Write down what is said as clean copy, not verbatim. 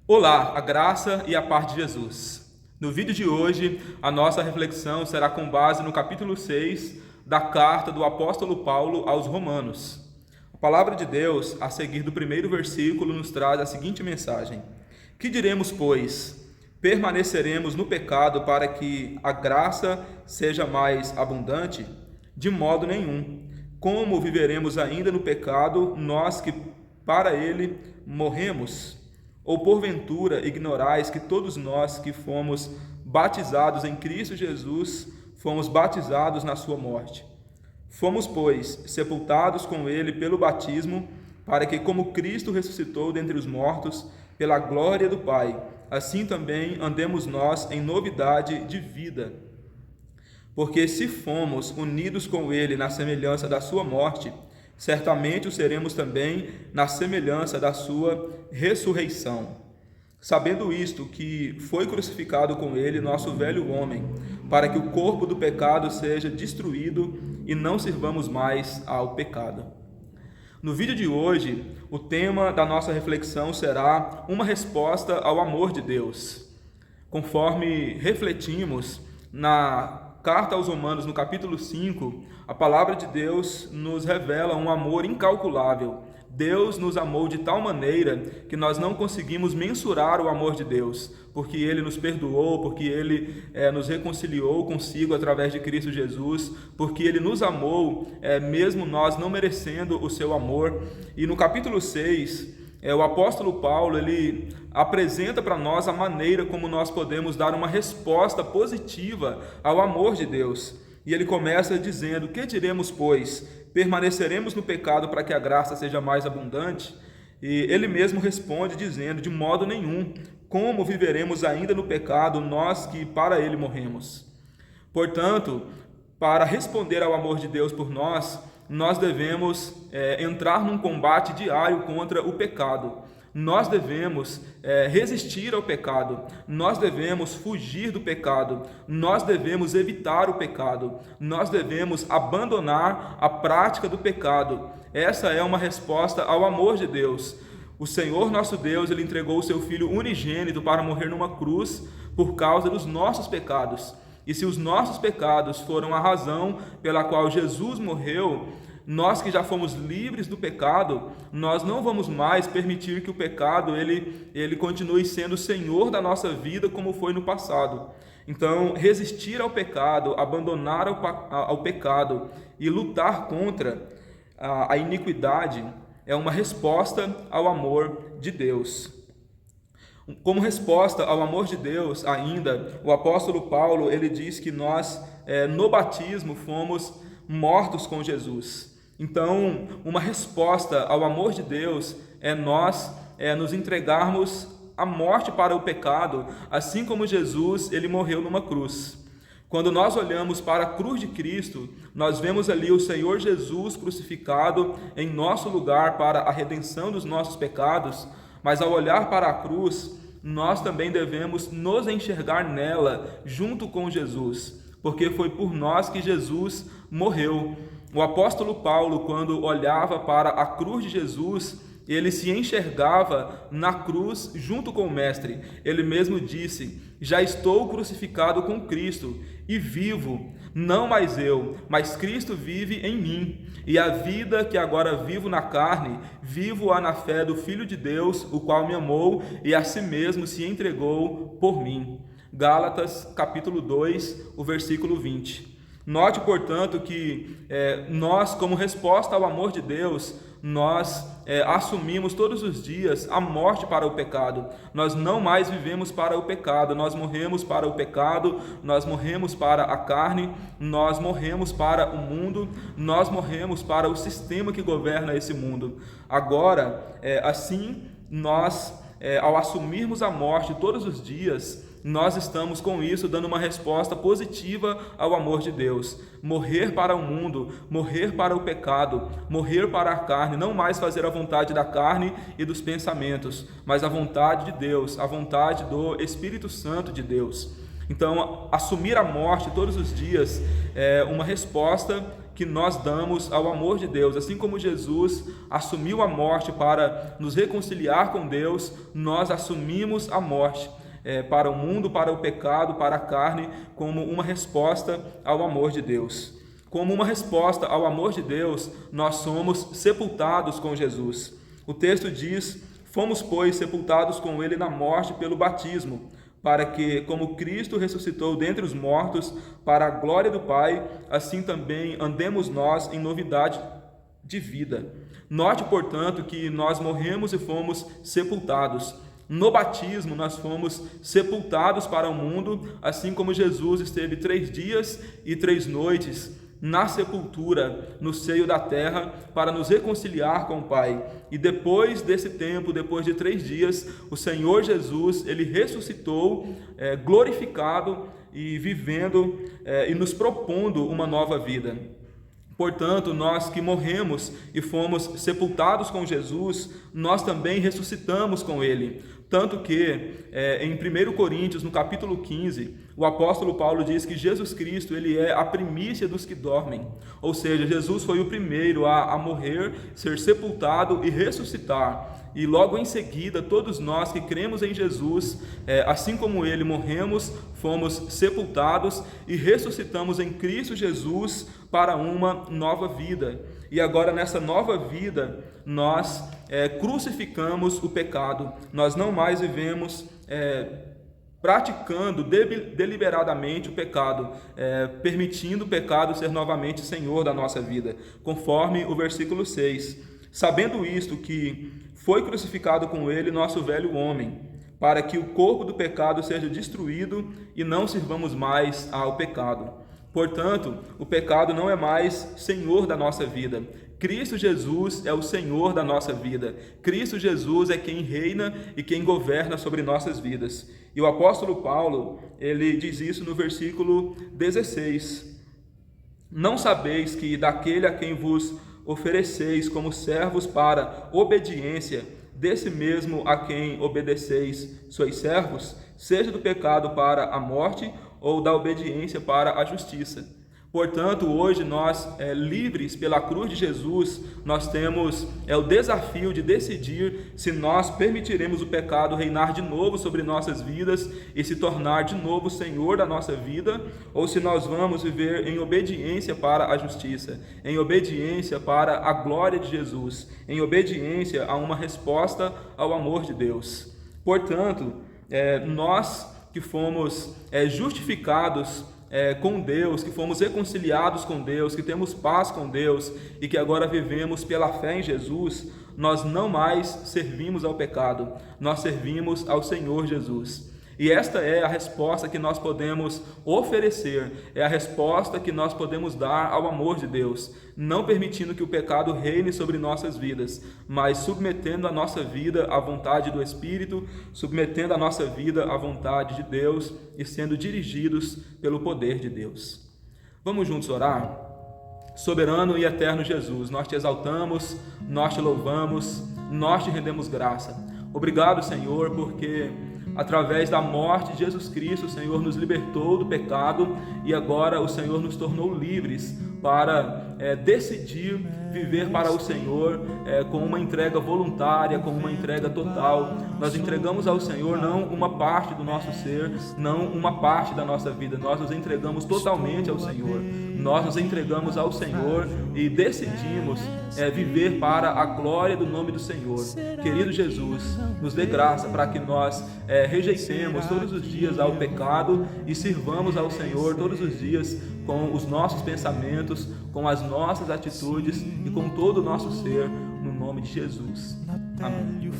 Olá, a graça e a paz de Jesus. No vídeo de hoje, a nossa reflexão será com base no capítulo 6 da carta do apóstolo Paulo aos Romanos. A palavra de Deus, a seguir do primeiro versículo, nos traz a seguinte mensagem: Que diremos, pois? Permaneceremos no pecado para que a graça seja mais abundante? De modo nenhum. Como viveremos ainda no pecado, nós que para ele morremos? Ou porventura ignorais que todos nós que fomos batizados em Cristo Jesus, fomos batizados na sua morte? Fomos, pois, sepultados com ele pelo batismo, para que, como Cristo ressuscitou dentre os mortos, pela glória do Pai, assim também andemos nós em novidade de vida. Porque se fomos unidos com ele na semelhança da sua morte, certamente o seremos também na semelhança da sua ressurreição. Sabendo isto, que foi crucificado com ele nosso velho homem, para que o corpo do pecado seja destruído e não sirvamos mais ao pecado. No vídeo de hoje, o tema da nossa reflexão será uma resposta ao amor de Deus. Conforme refletimos na Carta aos Romanos, no capítulo 5, a palavra de Deus nos revela um amor incalculável. Deus nos amou de tal maneira que nós não conseguimos mensurar o amor de Deus, porque Ele nos perdoou, porque Ele nos reconciliou consigo através de Cristo Jesus, porque Ele nos amou, mesmo nós não merecendo o seu amor. E no capítulo 6, o apóstolo Paulo, ele apresenta para nós a maneira como nós podemos dar uma resposta positiva ao amor de Deus. E ele começa dizendo: Que diremos, pois? Permaneceremos no pecado para que a graça seja mais abundante? E ele mesmo responde dizendo: De modo nenhum. Como viveremos ainda no pecado, nós que para ele morremos? Portanto, para responder ao amor de Deus por nós devemos entrar num combate diário contra o pecado. Nós devemos resistir ao pecado, nós devemos fugir do pecado, nós devemos evitar o pecado, nós devemos abandonar a prática do pecado. Essa é uma resposta ao amor de Deus. O Senhor nosso Deus, Ele entregou o seu Filho unigênito para morrer numa cruz por causa dos nossos pecados. E se os nossos pecados foram a razão pela qual Jesus morreu, nós que já fomos livres do pecado, nós não vamos mais permitir que o pecado ele continue sendo o Senhor da nossa vida como foi no passado. Então, resistir ao pecado, abandonar ao pecado e lutar contra a iniquidade é uma resposta ao amor de Deus. Como resposta ao amor de Deus ainda, o apóstolo Paulo, ele diz que nós, no batismo, fomos mortos com Jesus. Então, uma resposta ao amor de Deus é nós nos entregarmos à morte para o pecado, assim como Jesus, ele morreu numa cruz. Quando nós olhamos para a cruz de Cristo, nós vemos ali o Senhor Jesus crucificado em nosso lugar para a redenção dos nossos pecados. Mas ao olhar para a cruz, nós também devemos nos enxergar nela, junto com Jesus, porque foi por nós que Jesus morreu. O apóstolo Paulo, quando olhava para a cruz de Jesus, ele se enxergava na cruz junto com o Mestre. Ele mesmo disse: Já estou crucificado com Cristo e vivo, não mais eu, mas Cristo vive em mim. E a vida que agora vivo na carne, vivo-a na fé do Filho de Deus, o qual me amou e a si mesmo se entregou por mim. Gálatas, capítulo 2, o versículo 20. Note, portanto, que nós, como resposta ao amor de Deus, nós assumimos todos os dias a morte para o pecado. Nós não mais vivemos para o pecado, nós morremos para o pecado, nós morremos para a carne, nós morremos para o mundo, nós morremos para o sistema que governa esse mundo. Agora, assim, nós, ao assumirmos a morte todos os dias, nós estamos com isso dando uma resposta positiva ao amor de Deus. Morrer para o mundo, morrer para o pecado, morrer para a carne, não mais fazer a vontade da carne e dos pensamentos, mas a vontade de Deus, a vontade do Espírito Santo de Deus. Então, assumir a morte todos os dias é uma resposta que nós damos ao amor de Deus. Assim como Jesus assumiu a morte para nos reconciliar com Deus, nós assumimos a morte para o mundo, para o pecado, para a carne, como uma resposta ao amor de Deus. Como uma resposta ao amor de Deus, nós somos sepultados com Jesus. O texto diz: fomos, pois, sepultados com ele na morte pelo batismo, para que, como Cristo ressuscitou dentre os mortos para a glória do Pai, assim também andemos nós em novidade de vida. Note, portanto, que nós morremos e fomos sepultados. No batismo, nós fomos sepultados para o mundo, assim como Jesus esteve 3 dias e 3 noites na sepultura, no seio da terra, para nos reconciliar com o Pai. E depois desse tempo, depois de 3 dias, o Senhor Jesus, ele ressuscitou, glorificado e vivendo e nos propondo uma nova vida. Portanto, nós que morremos e fomos sepultados com Jesus, nós também ressuscitamos com Ele. Tanto que, em 1 Coríntios, no capítulo 15, o apóstolo Paulo diz que Jesus Cristo, ele é a primícia dos que dormem. Ou seja, Jesus foi o primeiro a morrer, ser sepultado e ressuscitar. E logo em seguida, todos nós que cremos em Jesus, assim como Ele, morremos, fomos sepultados e ressuscitamos em Cristo Jesus para uma nova vida. E agora, nessa nova vida, nós crucificamos o pecado. Nós não mais vivemos praticando deliberadamente o pecado, permitindo o pecado ser novamente senhor da nossa vida, conforme o versículo 6. Sabendo isto, que foi crucificado com ele nosso velho homem, para que o corpo do pecado seja destruído e não sirvamos mais ao pecado. Portanto, o pecado não é mais senhor da nossa vida. Cristo Jesus é o Senhor da nossa vida. Cristo Jesus é quem reina e quem governa sobre nossas vidas. E o apóstolo Paulo, ele diz isso no versículo 16. Não sabeis que daquele a quem vos ofereceis como servos para obediência, desse mesmo a quem obedeceis sois servos, seja do pecado para a morte ou da obediência para a justiça. Portanto, hoje nós, livres pela cruz de Jesus, nós temos o desafio de decidir se nós permitiremos o pecado reinar de novo sobre nossas vidas e se tornar de novo Senhor da nossa vida, ou se nós vamos viver em obediência para a justiça, em obediência para a glória de Jesus, em obediência a uma resposta ao amor de Deus. Portanto, nós que fomos justificados com Deus, que fomos reconciliados com Deus, que temos paz com Deus e que agora vivemos pela fé em Jesus, nós não mais servimos ao pecado, nós servimos ao Senhor Jesus. E esta é a resposta que nós podemos oferecer, é a resposta que nós podemos dar ao amor de Deus, não permitindo que o pecado reine sobre nossas vidas, mas submetendo a nossa vida à vontade do Espírito, submetendo a nossa vida à vontade de Deus e sendo dirigidos pelo poder de Deus. Vamos juntos orar? Soberano e eterno Jesus, nós te exaltamos, nós te louvamos, nós te rendemos graça. Obrigado, Senhor, porque através da morte de Jesus Cristo, o Senhor nos libertou do pecado e agora o Senhor nos tornou livres para decidir viver para o Senhor com uma entrega voluntária, com uma entrega total. Nós entregamos ao Senhor não uma parte do nosso ser, não uma parte da nossa vida, nós nos entregamos totalmente ao Senhor. Nós nos entregamos ao Senhor e decidimos viver para a glória do nome do Senhor. Querido Jesus, nos dê graça para que nós rejeitemos todos os dias ao pecado e sirvamos ao Senhor todos os dias com os nossos pensamentos, com as nossas atitudes e com todo o nosso ser, no nome de Jesus. Amém.